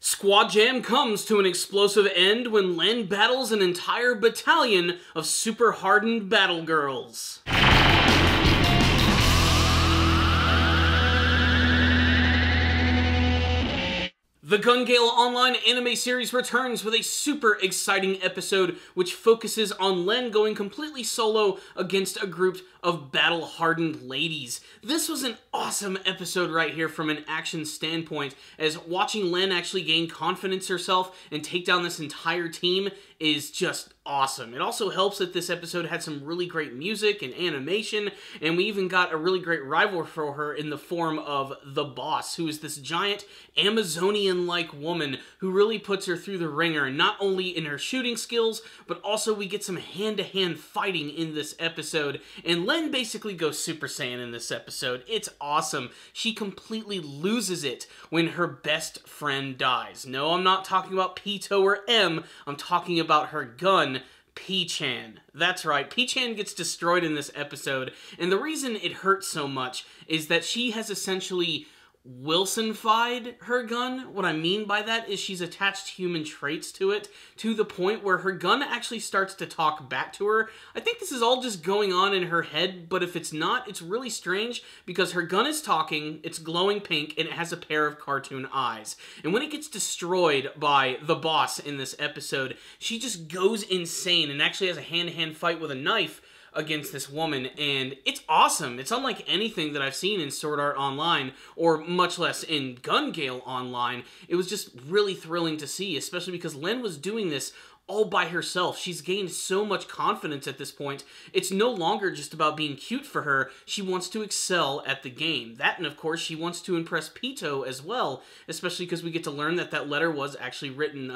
Squad Jam comes to an explosive end when Llenn battles an entire battalion of super hardened battle girls. The Gale online anime series returns with a super exciting episode which focuses on Llenn going completely solo against a group of battle-hardened ladies. This was an awesome episode right here from an action standpoint, as watching Llenn actually gain confidence herself and take down this entire team is just awesome. It also helps that this episode had some really great music and animation, and we even got a really great rival for her in the form of the boss, who is this giant Amazonian-like woman who really puts her through the ringer, not only in her shooting skills, but also we get some hand-to-hand fighting in this episode, and Llenn basically goes Super Saiyan in this episode. It's awesome. She completely loses it when her best friend dies. No, I'm not talking about Pito or M, I'm talking about her gun, P-chan. That's right, P-chan gets destroyed in this episode, and the reason it hurts so much is that she has essentially Wilson-fied her gun. What I mean by that is she's attached human traits to it, to the point where her gun actually starts to talk back to her. I think this is all just going on in her head, but if it's not, it's really strange, because her gun is talking, it's glowing pink, and it has a pair of cartoon eyes. And when it gets destroyed by the boss in this episode, she just goes insane and actually has a hand-to-hand fight with a knife against this woman, and it's awesome. It's unlike anything that I've seen in Sword Art Online, or much less in Gale Online. It was just really thrilling to see, especially because Llenn was doing this all by herself. She's gained so much confidence at this point. It's no longer just about being cute for her. She wants to excel at the game. That, and of course, she wants to impress Pito as well, especially because we get to learn that that letter was actually written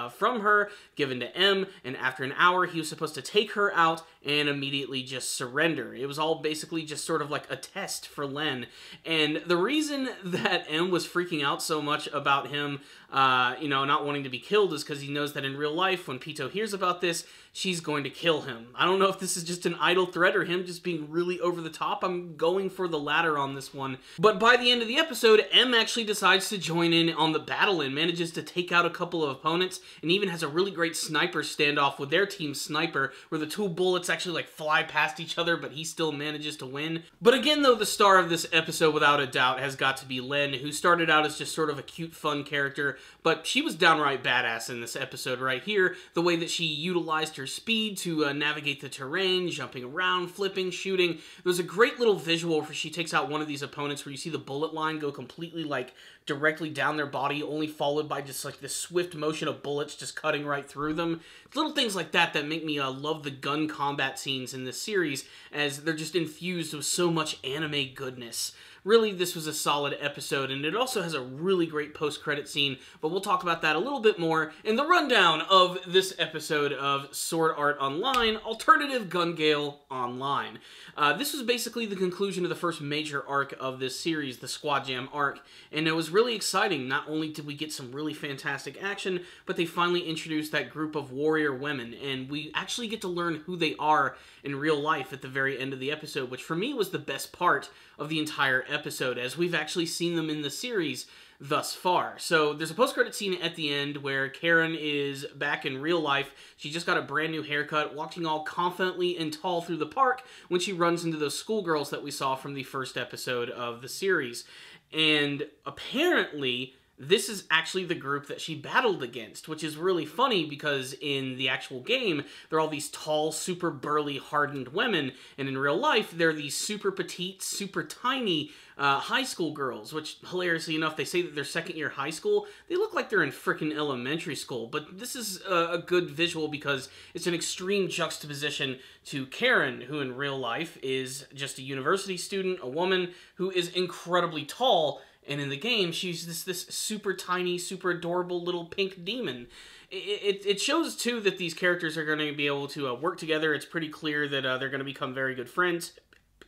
from her, given to M, and after an hour, he was supposed to take her out and immediately just surrender. It was all basically just sort of like a test for Llenn. And the reason that M was freaking out so much about him, not wanting to be killed is because he knows that in real life, when Pito hears about this, she's going to kill him. I don't know if this is just an idle threat or him just being really over the top. I'm going for the latter on this one. But by the end of the episode, M actually decides to join in on the battle and manages to take out a couple of opponents, and even has a really great sniper standoff with their team sniper, where the two bullets actually like fly past each other, but he still manages to win. But again, though, the star of this episode, without a doubt, has got to be Llenn, who started out as just sort of a cute, fun character, but she was downright badass in this episode right here. The way that she utilized her speed to navigate the terrain, jumping around, flipping, shooting. There was a great little visual where she takes out one of these opponents where you see the bullet line go completely like directly down their body, only followed by just like this swift motion of bullets just cutting right through them. Little things like that that make me love the gun combat scenes in this series, as they're just infused with so much anime goodness. Really, this was a solid episode, and it also has a really great post-credit scene, but we'll talk about that a little bit more in the rundown of this episode of Sword Art Online, Alternative Gale Online. This was basically the conclusion of the first major arc of this series, the Squad Jam arc, and it was really exciting. Not only did we get some really fantastic action, but they finally introduced that group of warrior women, and we actually get to learn who they are in real life at the very end of the episode, which for me was the best part of the entire episode, as we've actually seen them in the series thus far. So there's a post-credit scene at the end where Karen is back in real life. She just got a brand new haircut, walking all confidently and tall through the park when she runs into those schoolgirls that we saw from the first episode of the series. And apparently this is actually the group that she battled against, which is really funny because in the actual game, they're all these tall, super burly, hardened women, and in real life, they're these super petite, super tiny high school girls, which, hilariously enough, they say that they're second-year high school. They look like they're in frickin' elementary school, but this is a good visual because it's an extreme juxtaposition to Karen, who in real life is just a university student, a woman who is incredibly tall, and in the game, she's this super tiny, super adorable little pink demon. It shows, too, that these characters are going to be able to work together. It's pretty clear that they're going to become very good friends.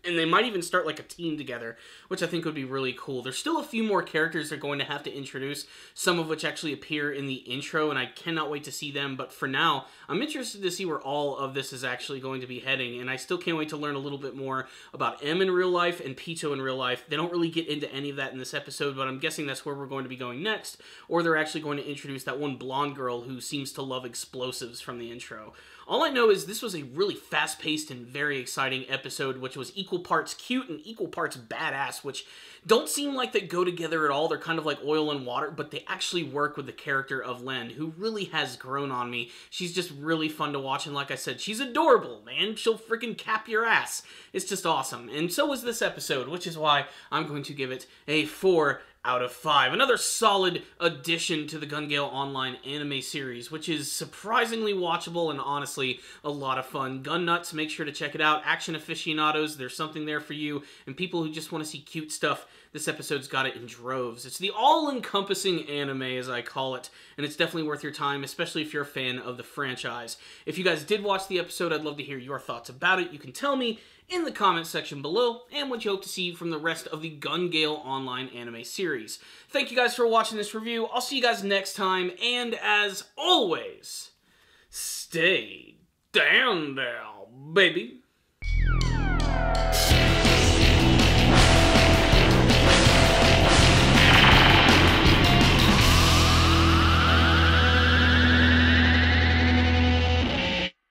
And they might even start like a team together, which I think would be really cool. There's still a few more characters they're going to have to introduce, some of which actually appear in the intro, and I cannot wait to see them. But for now, I'm interested to see where all of this is actually going to be heading, and I still can't wait to learn a little bit more about M in real life and Pito in real life. They don't really get into any of that in this episode, but I'm guessing that's where we're going to be going next, or they're actually going to introduce that one blonde girl who seems to love explosives from the intro. All I know is this was a really fast-paced and very exciting episode, which was equal parts cute and equal parts badass, which don't seem like they go together at all. They're kind of like oil and water, but they actually work with the character of Llenn, who really has grown on me. She's just really fun to watch, and like I said, she's adorable, man. She'll freaking cap your ass. It's just awesome. And so was this episode, which is why I'm going to give it a 4 out of 5. Another solid addition to the Gale Online anime series, which is surprisingly watchable and honestly a lot of fun. Gun nuts, make sure to check it out. Action aficionados, there's something there for you. And people who just want to see cute stuff, this episode's got it in droves. It's the all-encompassing anime, as I call it, and it's definitely worth your time, especially if you're a fan of the franchise. If you guys did watch the episode, I'd love to hear your thoughts about it. You can tell me in the comments section below, and what you hope to see from the rest of the Gale Online anime series. Thank you guys for watching this review. I'll see you guys next time, and as always, stay down, baby.